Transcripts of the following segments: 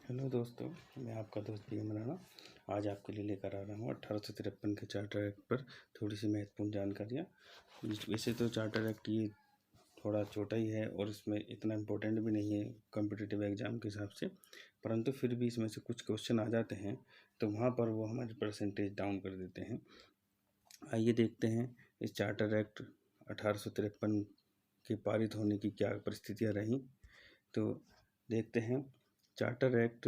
Hello दोस्तों, मैं आपका दोस्त पीएम राणा। आज आपके लिए लेकर आ रहा हूँ 1853 के चार्टर एक्ट पर थोड़ी सी महत्वपूर्ण जानकारियाँ। वैसे तो चार्टर एक्ट ये थोड़ा छोटा ही है और इसमें इतना इम्पोर्टेंट भी नहीं है कॉम्पिटिटिव एग्ज़ाम के हिसाब से, परंतु फिर भी इसमें से कुछ क्वेश्चन आ जाते हैं तो वहाँ पर वो हमारे परसेंटेज डाउन कर देते हैं। आइए देखते हैं इस चार्टर एक्ट 1853 के पारित होने की क्या परिस्थितियाँ रहीं। तो देखते हैं चार्टर एक्ट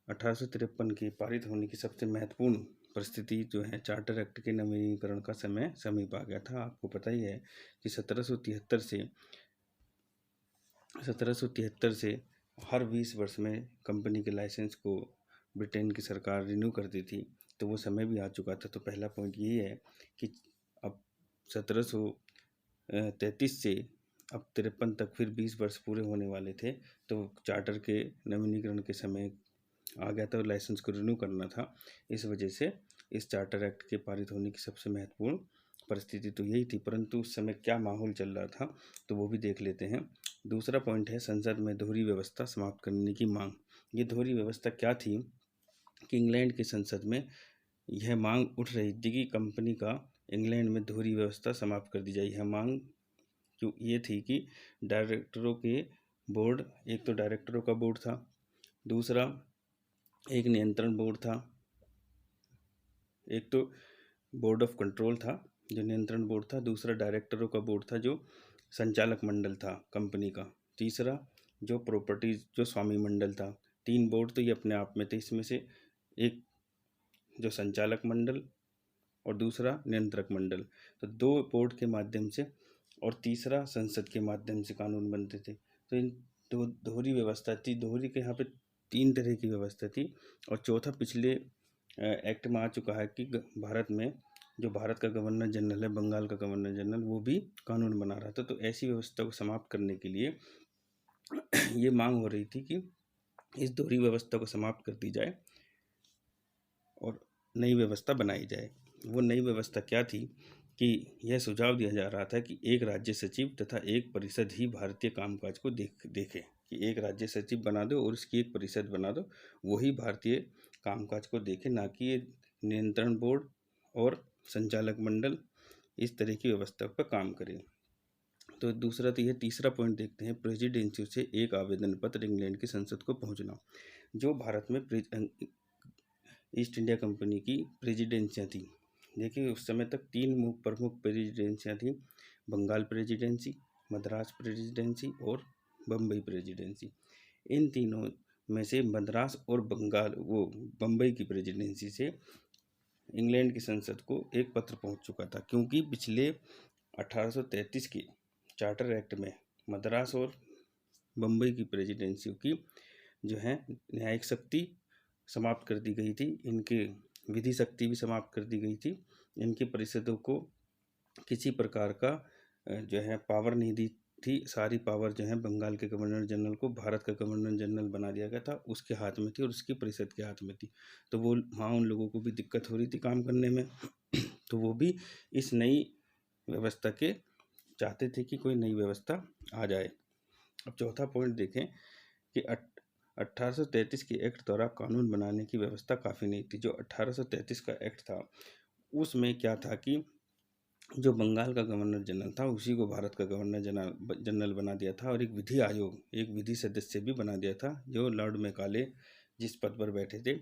1853 के पारित होने की सबसे महत्वपूर्ण परिस्थिति जो है, चार्टर एक्ट के नवीनीकरण का समय समीप आ गया था। आपको पता ही है कि 1773 से हर 20 वर्ष में कंपनी के लाइसेंस को ब्रिटेन की सरकार रिन्यू करती थी, तो वो समय भी आ चुका था। तो पहला पॉइंट यही है कि अब 1733 से अब 53 तक फिर 20 वर्ष पूरे होने वाले थे, तो चार्टर के नवीनीकरण के समय आ गया था और लाइसेंस को रिन्यू करना था। इस वजह से इस चार्टर एक्ट के पारित होने की सबसे महत्वपूर्ण परिस्थिति तो यही थी, परंतु उस समय क्या माहौल चल रहा था तो वो भी देख लेते हैं। दूसरा पॉइंट है संसद में दोहरी व्यवस्था समाप्त करने की मांग। ये दोहरी व्यवस्था क्या थी कि इंग्लैंड की संसद में यह मांग उठ रही थी कि कंपनी का इंग्लैंड में दोहरी व्यवस्था समाप्त कर दी जाए। यह मांग जो ये थी कि डायरेक्टरों के बोर्ड, एक तो डायरेक्टरों का बोर्ड था, दूसरा एक नियंत्रण बोर्ड था, एक तो बोर्ड ऑफ कंट्रोल था जो नियंत्रण बोर्ड था, दूसरा डायरेक्टरों का बोर्ड था जो संचालक मंडल था कंपनी का, तीसरा जो प्रॉपर्टीज जो स्वामी मंडल था। 3 बोर्ड तो ये अपने आप में थे। इसमें से एक जो संचालक मंडल और दूसरा नियंत्रक मंडल, तो 2 बोर्ड के माध्यम से और तीसरा संसद के माध्यम से कानून बनते थे। तो इन दो दोहरी व्यवस्था थी। दोहरी के यहाँ पे 3 तरह की व्यवस्था थी। और चौथा पिछले एक्ट में आ चुका है कि भारत में जो भारत का गवर्नर जनरल है, बंगाल का गवर्नर जनरल, वो भी कानून बना रहा था। तो ऐसी व्यवस्था को समाप्त करने के लिए ये मांग हो रही थी कि इस दोहरी व्यवस्था को समाप्त कर दी जाए और नई व्यवस्था बनाई जाए। वो नई व्यवस्था क्या थी कि यह सुझाव दिया जा रहा था कि एक राज्य सचिव तथा एक परिषद ही भारतीय कामकाज को देखे कि एक राज्य सचिव बना दो और उसकी एक परिषद बना दो, वही भारतीय कामकाज को देखे, ना कि ये नियंत्रण बोर्ड और संचालक मंडल इस तरह की व्यवस्था पर काम करे। तो दूसरा तो यह तीसरा पॉइंट देखते हैं, प्रेसिडेंसी से एक आवेदन पत्र इंग्लैंड की संसद को पहुंचना। जो भारत में ईस्ट इंडिया कंपनी की प्रेसिडेंसियाँ थी, देखिए उस समय तक 3 प्रमुख प्रेसिडेंसियाँ थी, बंगाल प्रेसिडेंसी, मद्रास प्रेसिडेंसी और बम्बई प्रेसिडेंसी। इन तीनों में से मद्रास और बम्बई की प्रेसिडेंसी से इंग्लैंड की संसद को एक पत्र पहुंच चुका था, क्योंकि पिछले 1833 के चार्टर एक्ट में मद्रास और बम्बई की प्रेसिडेंसी की जो है न्यायिक शक्ति समाप्त कर दी गई थी, इनके विधि शक्ति भी समाप्त कर दी गई थी। इनकी परिषदों को किसी प्रकार का जो है पावर नहीं दी थी। सारी पावर जो है बंगाल के गवर्नर जनरल को भारत का गवर्नर जनरल बना दिया गया था, उसके हाथ में थी और उसकी परिषद के हाथ में थी। तो वो वहाँ उन लोगों को भी दिक्कत हो रही थी काम करने में तो वो भी इस नई व्यवस्था के चाहते थे कि कोई नई व्यवस्था आ जाए। अब चौथा पॉइंट देखें कि 1833 के एक्ट द्वारा कानून बनाने की व्यवस्था काफ़ी नहीं थी। जो 1833 का एक्ट था उसमें क्या था कि जो बंगाल का गवर्नर जनरल था उसी को भारत का गवर्नर जनरल बना दिया था, और एक विधि आयोग, एक विधि सदस्य भी बना दिया था जो लॉर्ड मैकाले जिस पद पर बैठे थे।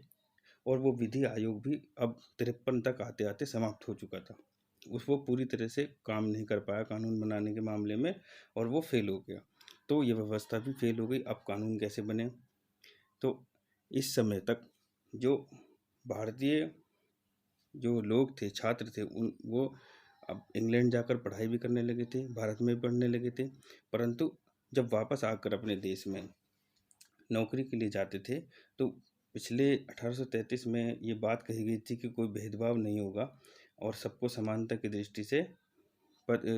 और वो विधि आयोग भी अब 53 तक आते आते समाप्त हो चुका था। वो पूरी तरह से काम नहीं कर पाया कानून बनाने के मामले में और वो फेल हो गया। तो ये व्यवस्था भी फेल हो गई। अब कानून कैसे बने? तो इस समय तक जो भारतीय जो लोग थे, छात्र थे, वो अब इंग्लैंड जाकर पढ़ाई भी करने लगे थे, भारत में भी पढ़ने लगे थे, परंतु जब वापस आकर अपने देश में नौकरी के लिए जाते थे तो पिछले 1833 में ये बात कही गई थी कि कोई भेदभाव नहीं होगा और सबको समानता की दृष्टि से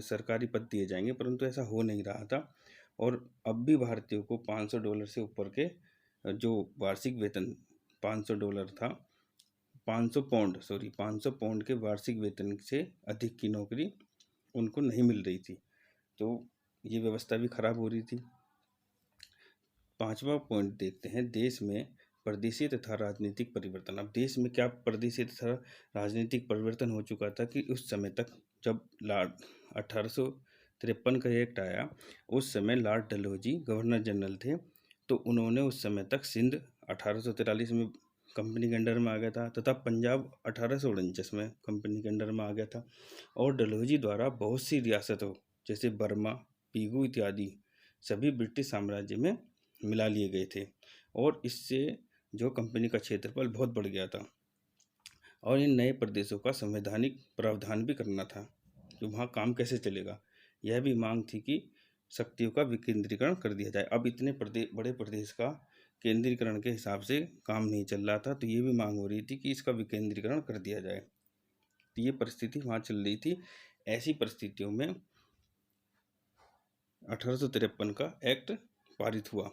सरकारी पद दिए जाएंगे, परंतु ऐसा हो नहीं रहा था। और अब भी भारतीयों को $500 से ऊपर के जो वार्षिक वेतन $500 था, 500 पाउंड के वार्षिक वेतन से अधिक की नौकरी उनको नहीं मिल रही थी। तो ये व्यवस्था भी खराब हो रही थी। 5वां पॉइंट देखते हैं, देश में परदेशीय तथा राजनीतिक परिवर्तन। अब देश में क्या परदेशीय तथा राजनीतिक परिवर्तन हो चुका था कि उस समय तक जब लॉर्ड 1853 का एक्ट आया, उस समय लॉर्ड डलहौजी गवर्नर जनरल थे। तो उन्होंने उस समय तक सिंध 1843 में कंपनी के अंडर में आ गया था तथा पंजाब 1849 में कंपनी के अंडर में आ गया था। और डलहौजी द्वारा बहुत सी रियासतों जैसे बर्मा, पीगू इत्यादि सभी ब्रिटिश साम्राज्य में मिला लिए गए थे और इससे जो कंपनी का क्षेत्रफल बहुत बढ़ गया था। और इन नए प्रदेशों का संवैधानिक प्रावधान भी करना था कि वहाँ काम कैसे चलेगा। यह भी मांग थी कि शक्तियों का विकेंद्रीकरण कर दिया जाए। अब इतने बड़े प्रदेश का केंद्रीकरण के हिसाब से काम नहीं चल रहा था, तो ये भी मांग हो रही थी कि इसका विकेंद्रीकरण कर दिया जाए। तो ये परिस्थिति वहाँ चल रही थी। ऐसी परिस्थितियों में 1853 का एक्ट पारित हुआ।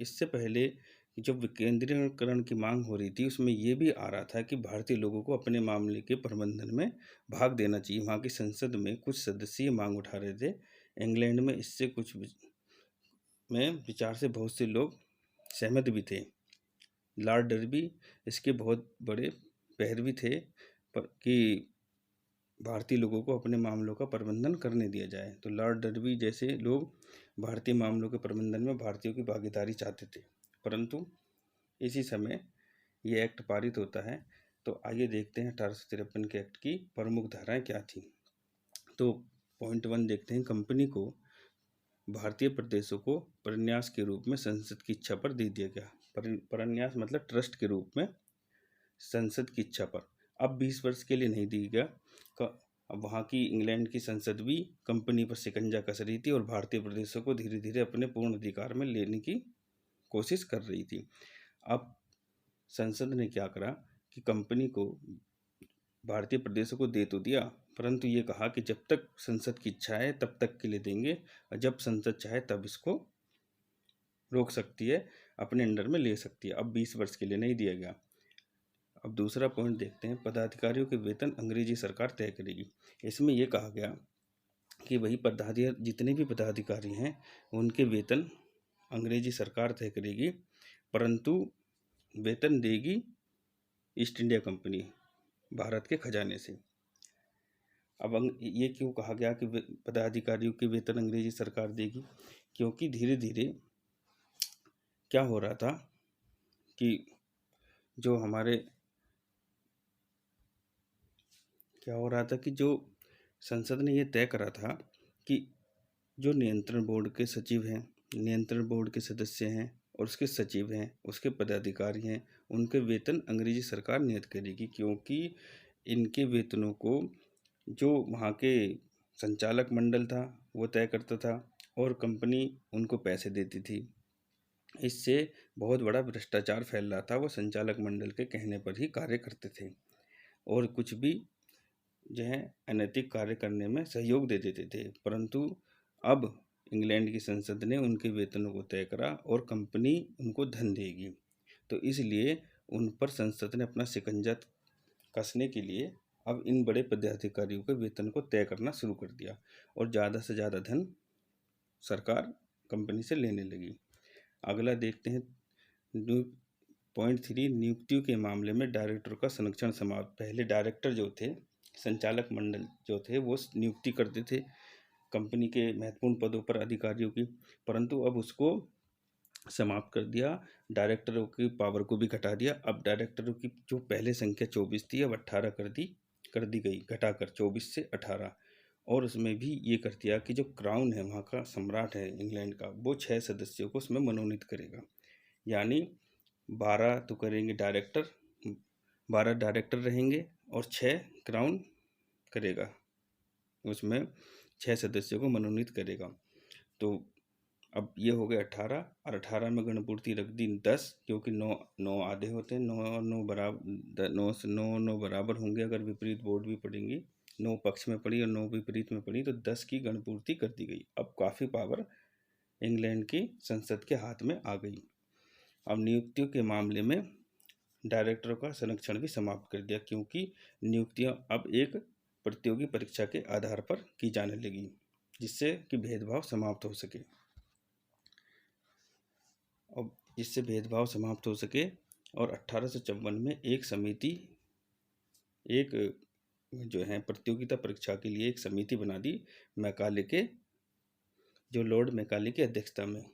इससे पहले जो विकेंद्रीकरण की मांग हो रही थी उसमें ये भी आ रहा था कि भारतीय लोगों को अपने मामले के प्रबंधन में भाग देना चाहिए। वहाँ की संसद में कुछ सदस्य मांग उठा रहे थे। इंग्लैंड में इससे कुछ में विचार से बहुत से लोग सहमत भी थे। लॉर्ड डर्बी इसके बहुत बड़े पैरवी थे पर कि भारतीय लोगों को अपने मामलों का प्रबंधन करने दिया जाए। तो लॉर्ड डर्बी जैसे लोग भारतीय मामलों के प्रबंधन में भारतीयों की भागीदारी चाहते थे। परंतु इसी समय ये एक्ट पारित होता है। तो आइए देखते हैं 1853 के एक्ट की प्रमुख धाराएं क्या थी। तो पॉइंट 1 देखते हैं, कंपनी को भारतीय प्रदेशों को परन्यास के रूप में संसद की इच्छा पर दे दिया गया। परन्यास मतलब ट्रस्ट के रूप में संसद की इच्छा पर। अब 20 वर्ष के लिए नहीं दी गया। अब वहाँ की इंग्लैंड की संसद भी कंपनी पर शिकंजा कस रही थी और भारतीय प्रदेशों को धीरे धीरे अपने पूर्ण अधिकार में लेने की कोशिश कर रही थी। अब संसद ने क्या करा कि कंपनी को भारतीय प्रदेशों को दे तो दिया, परंतु ये कहा कि जब तक संसद की इच्छा है तब तक के लिए देंगे और जब संसद चाहे तब इसको रोक सकती है, अपने अंडर में ले सकती है। अब 20 वर्ष के लिए नहीं दिया गया। अब दूसरा पॉइंट देखते हैं, पदाधिकारियों के वेतन अंग्रेजी सरकार तय करेगी। इसमें यह कहा गया कि वही जितने भी पदाधिकारी हैं उनके वेतन अंग्रेजी सरकार तय करेगी, परंतु वेतन देगी ईस्ट इंडिया कंपनी भारत के खजाने से। अब ये क्यों कहा गया कि पदाधिकारियों के वेतन अंग्रेजी सरकार देगी? क्योंकि धीरे धीरे क्या हो रहा था कि जो संसद ने ये तय करा था कि जो नियंत्रण बोर्ड के सचिव हैं, नियंत्रण बोर्ड के सदस्य हैं और उसके सचिव हैं, उसके पदाधिकारी हैं, उनके वेतन अंग्रेजी सरकार नियत करेगी। क्योंकि इनके वेतनों को जो वहाँ के संचालक मंडल था वो तय करता था और कंपनी उनको पैसे देती थी। इससे बहुत बड़ा भ्रष्टाचार फैल रहा था। वो संचालक मंडल के कहने पर ही कार्य करते थे और कुछ भी जो है अनैतिक कार्य करने में सहयोग दे देते थे। परंतु अब इंग्लैंड की संसद ने उनके वेतनों को तय करा और कंपनी उनको धन देगी। तो इसलिए उन पर संसद ने अपना शिकंजा कसने के लिए अब इन बड़े पदाधिकारियों के वेतन को तय करना शुरू कर दिया और ज़्यादा से ज़्यादा धन सरकार कंपनी से लेने लगी। अगला देखते हैं पॉइंट 3, नियुक्तियों के मामले में डायरेक्टर का संरक्षण समाप्त। पहले डायरेक्टर जो थे, संचालक मंडल जो थे, वो नियुक्ति करते थे कंपनी के महत्वपूर्ण पदों पर अधिकारियों की, परंतु अब उसको समाप्त कर दिया। डायरेक्टरों की पावर को भी घटा दिया। अब डायरेक्टरों की जो पहले संख्या 24 थी अब 18 कर दी गई, घटाकर 24 से 18। और उसमें भी ये कर दिया कि जो क्राउन है, वहाँ का सम्राट है इंग्लैंड का, वो 6 सदस्यों को उसमें मनोनीत करेगा। यानी 12 तो करेंगे डायरेक्टर, 12 डायरेक्टर रहेंगे और 6 क्राउन करेगा, उसमें 6 सदस्यों को मनोनीत करेगा। तो अब ये हो गए 18 और 18 में गणपूर्ति रख दी 10, क्योंकि 9 आधे होते हैं, 9 से 9 बराबर होंगे। अगर विपरीत बोर्ड भी पढ़ेंगी, 9 पक्ष में पड़ी और 9 विपरीत में पड़ी, तो 10 की गणपूर्ति कर दी गई। अब काफ़ी पावर इंग्लैंड की संसद के हाथ में आ गई। अब नियुक्तियों के मामले में डायरेक्टरों का संरक्षण भी समाप्त कर दिया, क्योंकि नियुक्तियां अब एक प्रतियोगी परीक्षा के आधार पर की जाने लगी, जिससे कि भेदभाव समाप्त हो सके। अब इससे भेदभाव समाप्त हो सके, और 1854 में एक समिति, एक जो है प्रतियोगिता परीक्षा के लिए एक समिति बना दी मैकाले के, जो लॉर्ड मैकाले की अध्यक्षता में।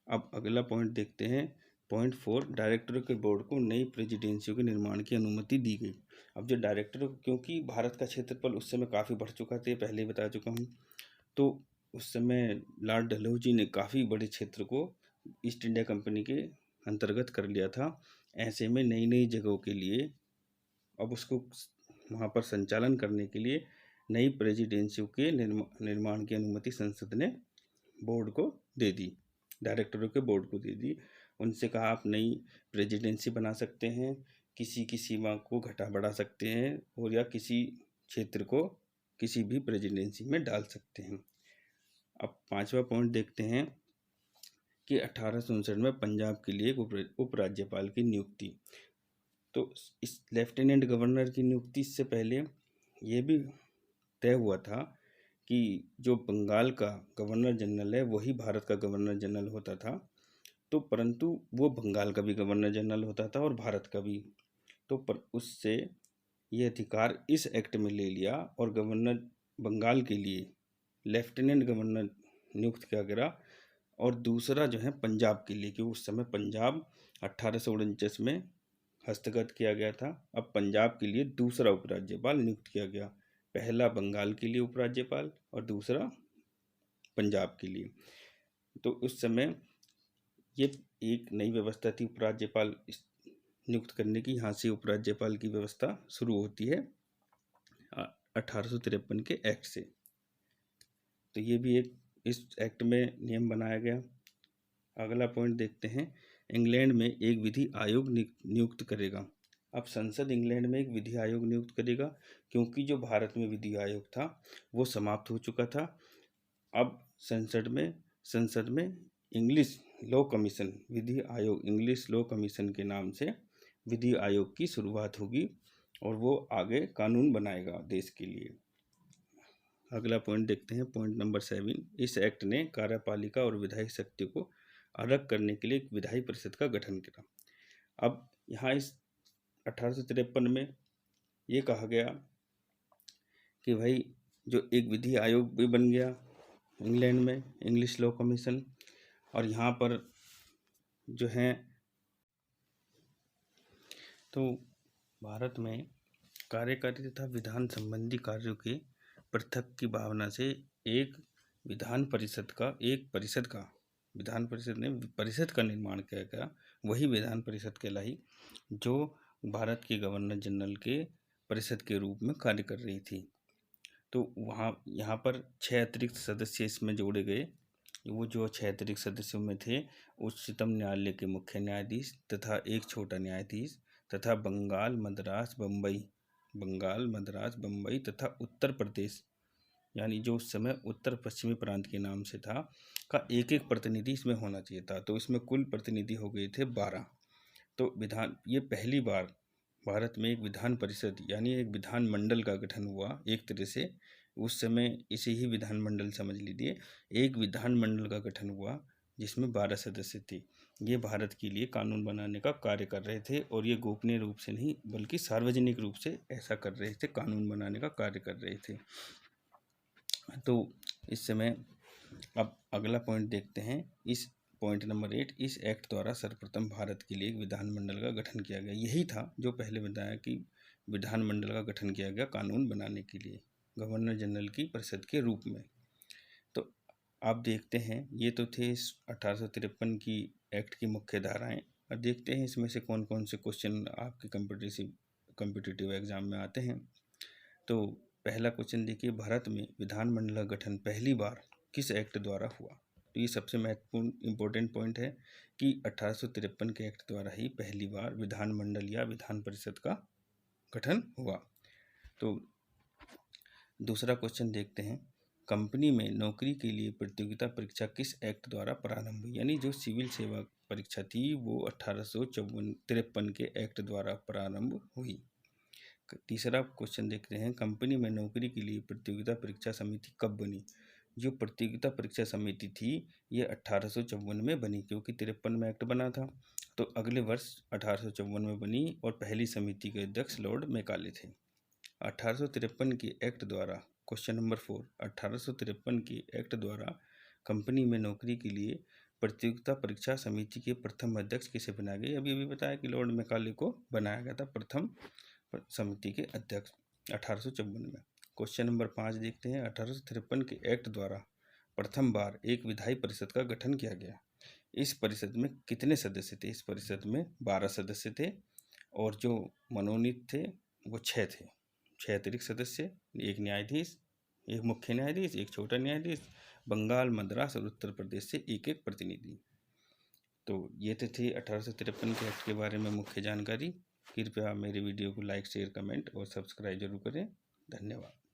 अब अगला पॉइंट देखते हैं, पॉइंट 4, डायरेक्टरों के बोर्ड को नई प्रेसिडेंसियों के निर्माण की अनुमति दी गई। अब जो डायरेक्टरों, क्योंकि भारत का क्षेत्रफल उस समय काफ़ी बढ़ चुका था, पहले ही बता चुका हूँ, तो उस समय लॉर्ड डलहौजी ने काफ़ी बड़े क्षेत्र को ईस्ट इंडिया कंपनी के अंतर्गत कर लिया था। ऐसे में नई नई जगहों के लिए अब उसको वहाँ पर संचालन करने के लिए नई प्रेसिडेंसियों के निर्माण की अनुमति संसद ने बोर्ड को दे दी, डायरेक्टरों के बोर्ड को दे दी। उनसे कहा आप नई प्रेसिडेंसी बना सकते हैं, किसी की सीमा को घटा बढ़ा सकते हैं, और या किसी क्षेत्र को किसी भी प्रेसिडेंसी में डाल सकते हैं। अब 5वां पॉइंट देखते हैं कि 1859 में पंजाब के लिए उपराज्यपाल की नियुक्ति। तो इस लेफ्टिनेंट गवर्नर की नियुक्ति से पहले ये भी तय हुआ था कि जो बंगाल का गवर्नर जनरल है वही भारत का गवर्नर जनरल होता था। तो परंतु वो बंगाल का भी गवर्नर जनरल होता था और भारत का भी। तो पर उससे ये अधिकार इस एक्ट में ले लिया और गवर्नर बंगाल के लिए लेफ्टिनेंट गवर्नर नियुक्त किया गया, और दूसरा जो है पंजाब के लिए, क्योंकि उस समय पंजाब 1849 में हस्तगत किया गया था। अब पंजाब के लिए दूसरा उपराज्यपाल नियुक्त किया गया, पहला बंगाल के लिए उपराज्यपाल और दूसरा पंजाब के लिए। तो उस समय ये एक नई व्यवस्था थी उपराज्यपाल नियुक्त करने की। यहाँ से उपराज्यपाल की व्यवस्था शुरू होती है 1853 के एक्ट से। तो ये भी एक इस एक्ट में नियम बनाया गया। अगला पॉइंट देखते हैं, इंग्लैंड में एक विधि आयोग नियुक्त करेगा। अब संसद इंग्लैंड में एक विधि आयोग नियुक्त करेगा, क्योंकि जो भारत में विधि आयोग था वो समाप्त हो चुका था। अब संसद में इंग्लिश लॉ कमीशन, विधि आयोग इंग्लिश लॉ कमीशन के नाम से विधि आयोग की शुरुआत होगी और वो आगे कानून बनाएगा देश के लिए। अगला पॉइंट देखते हैं, पॉइंट नंबर 7, इस एक्ट ने कार्यपालिका और विधायी शक्ति को अलग करने के लिए एक विधायी परिषद का गठन किया। अब यहाँ इस 1853 में ये कहा गया कि भाई जो एक विधि आयोग भी बन गया इंग्लैंड में, इंग्लिश लॉ कमीशन, और यहाँ पर जो है तो भारत में कार्यकारी तथा विधान संबंधी कार्यों के पृथक की भावना से एक विधान परिषद का विधान परिषद ने परिषद का निर्माण किया गया, वही विधान परिषद कहलाई, जो भारत के गवर्नर जनरल के परिषद के रूप में कार्य कर रही थी। तो यहाँ पर 6 अतिरिक्त सदस्य इसमें जोड़े गए। वो जो 6 अतिरिक्त सदस्यों में थे उच्चतम न्यायालय के मुख्य न्यायाधीश तथा एक छोटा न्यायाधीश तथा बंगाल, मद्रास, बम्बई तथा उत्तर प्रदेश, यानी जो उस समय उत्तर पश्चिमी प्रांत के नाम से था, का एक एक प्रतिनिधि इसमें होना चाहिए था। तो इसमें कुल प्रतिनिधि हो गए थे 12। तो ये पहली बार भारत में एक विधान परिषद यानी एक विधान मंडल का गठन हुआ। एक तरह से उस समय इसे ही विधान मंडल समझ लीजिए। एक विधान मंडल का गठन हुआ जिसमें 12 सदस्य थे। ये भारत के लिए कानून बनाने का कार्य कर रहे थे, और ये गोपनीय रूप से नहीं बल्कि सार्वजनिक रूप से ऐसा कर रहे थे, कानून बनाने का कार्य कर रहे थे। तो इस समय अब अगला पॉइंट देखते हैं, इस पॉइंट नंबर 8, इस एक्ट द्वारा सर्वप्रथम भारत के लिए एक विधानमंडल का गठन किया गया। यही था जो पहले बताया कि विधानमंडल का गठन किया गया कानून बनाने के लिए गवर्नर जनरल की परिषद के रूप में। तो आप देखते हैं ये तो थे इस 1853 की एक्ट की मुख्य धाराएं। और देखते हैं इसमें से कौन कौन से क्वेश्चन आपके कॉम्पिटिटिव एग्जाम में आते हैं। तो पहला क्वेश्चन देखिए, भारत में विधानमंडल का गठन पहली बार किस एक्ट द्वारा हुआ? तो ये सबसे महत्वपूर्ण इम्पोर्टेंट पॉइंट है कि 1853 के एक्ट द्वारा ही पहली बार विधानमंडल या विधान परिषद का गठन हुआ। तो दूसरा क्वेश्चन देखते हैं, कंपनी में नौकरी के लिए प्रतियोगिता परीक्षा किस एक्ट द्वारा प्रारंभ हुई? यानी जो सिविल सेवा परीक्षा थी वो 1853 के एक्ट द्वारा प्रारंभ हुई। तीसरा क्वेश्चन देखते हैं, कंपनी में नौकरी के लिए प्रतियोगिता परीक्षा समिति कब बनी? जो प्रतियोगिता परीक्षा समिति थी ये 1854 में बनी, क्योंकि 53 में एक्ट बना था, तो अगले वर्ष 1854 में बनी और पहली समिति के अध्यक्ष लॉर्ड मैकाले थे। 1853 के एक्ट द्वारा, क्वेश्चन नंबर 4, 1853 के एक्ट द्वारा कंपनी में नौकरी के लिए प्रतियोगिता परीक्षा समिति के प्रथम अध्यक्ष किसे बनाया गया? अभी अभी बताया कि लॉर्ड मैकाले को बनाया गया था प्रथम समिति के अध्यक्ष 1854 में। क्वेश्चन नंबर 5 देखते हैं। 1853 के एक्ट द्वारा प्रथम बार एक विधायी परिषद का गठन किया गया। इस परिषद में कितने सदस्य थे? इस परिषद में 12 सदस्य थे और जो मनोनीत थे वो 6 थे। 6 अतिरिक्त सदस्य, एक न्यायाधीश, एक मुख्य न्यायाधीश, एक छोटा न्यायाधीश, बंगाल, मद्रास और उत्तर प्रदेश से एक एक प्रतिनिधि। तो ये तो थी 1853 के एक्ट के बारे में मुख्य जानकारी। कृपया मेरे वीडियो को लाइक, शेयर, कमेंट और सब्सक्राइब जरूर करें। धन्यवाद।